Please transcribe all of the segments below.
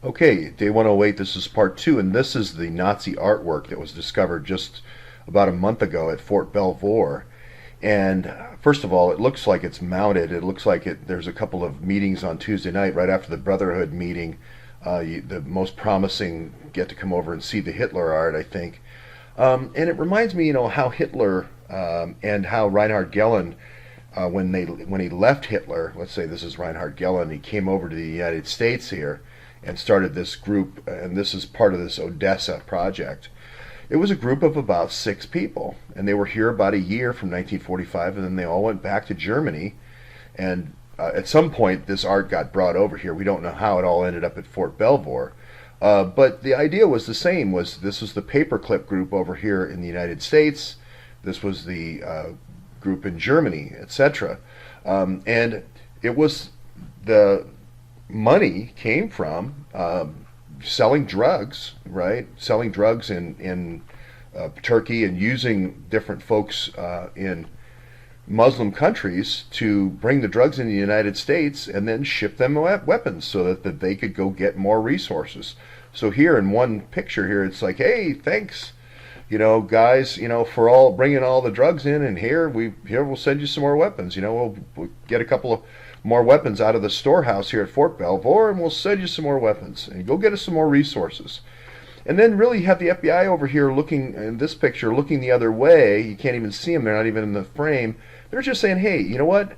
Okay, Day 108, this is part two, and this is the Nazi artwork that was discovered just about a month ago at Fort Belvoir. And first of all, it looks like it's mounted. It looks like there's a couple of meetings on Tuesday night, right after the Brotherhood meeting. The most promising get to come over and see the Hitler art, I think. And it reminds me, how Hitler and how Reinhard Gehlen, when he left Hitler, let's say this is Reinhard Gehlen, he came over to the United States here and started this group, and this is part of this Odessa project. It was a group of about 6 people, and they were here about a year from 1945, and then they all went back to Germany. And at some point, this art got brought over here. We don't know how it all ended up at Fort Belvoir. But the idea was the same. This was the PaperClip group over here in the United States. This was the group in Germany, etc. And it was the money came from selling drugs, right? Selling drugs in Turkey and using different folks in Muslim countries to bring the drugs in the United States and then ship them weapons so that they could go get more resources. So here in one picture here, it's like, hey, thanks, guys, for all bringing all the drugs in, and here we'll send you some more weapons. We'll get a couple of more weapons out of the storehouse here at Fort Belvoir, and we'll send you some more weapons, and go get us some more resources. And then really have the FBI over here looking, in this picture, looking the other way. You can't even see them. They're not even in the frame. They're just saying, hey, you know what?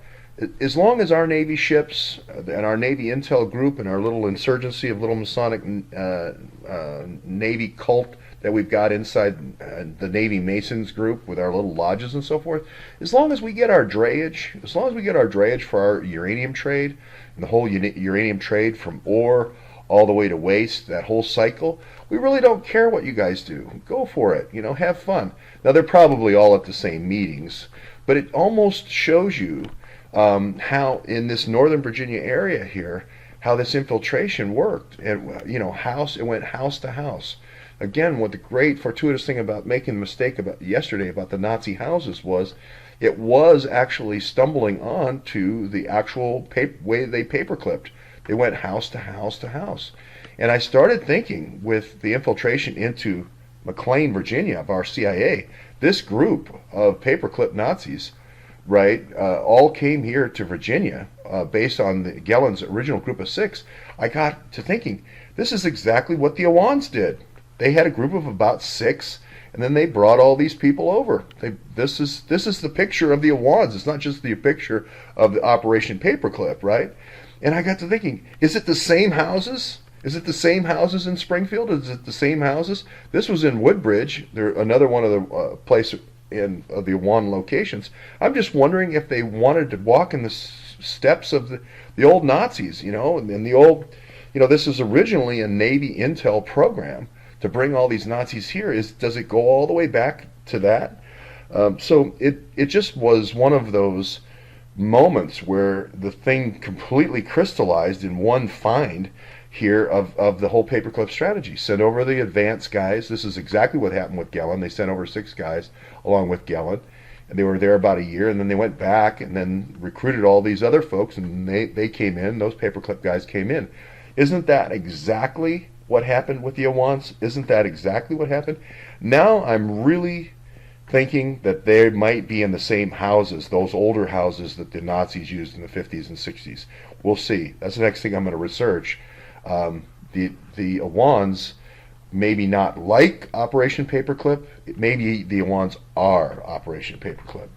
As long as our Navy ships and our Navy intel group and our little insurgency of little Masonic Navy cult that we've got inside the Navy Masons group with our little lodges and so forth, as long as we get our drayage for our uranium trade, and the whole uranium trade from ore all the way to waste, that whole cycle, we really don't care what you guys do. Go for it, have fun. Now, they're probably all at the same meetings, but it almost shows you how in this Northern Virginia area here, how this infiltration worked. And it went house to house. Again, what the great fortuitous thing about making the mistake about yesterday about the Nazi houses was, it was actually stumbling on to the actual way they paperclipped. They went house to house to house. And I started thinking, with the infiltration into McLean, Virginia, of our CIA, this group of paperclip Nazis, right, all came here to Virginia based on Gehlen's original group of 6. I got to thinking, this is exactly what the Awans did. They had a group of about 6, and then they brought all these people over. This is the picture of the Awans. It's not just the picture of the Operation Paperclip, right? And I got to thinking, is it the same houses? Is it the same houses in Springfield? Is it the same houses? This was in Woodbridge, another one of the places in the Awan locations. I'm just wondering if they wanted to walk in the steps of the old Nazis, and the old, this is originally a Navy intel program to bring all these Nazis here. Does it go all the way back to that? So it just was one of those moments where the thing completely crystallized in one find here of the whole paperclip strategy. Sent over the advanced guys. This is exactly what happened with Gehlen. They sent over 6 guys along with Gehlen, and they were there about a year, and then they went back and then recruited all these other folks, and they came in. Those paperclip guys came in. Isn't that exactly what happened with the Awans? Isn't that exactly what happened? Now I'm really thinking that they might be in the same houses, those older houses that the Nazis used in the 50s and 60s. We'll see. That's the next thing I'm going to research. The Awans maybe not like Operation Paperclip. Maybe the Awans are Operation Paperclip.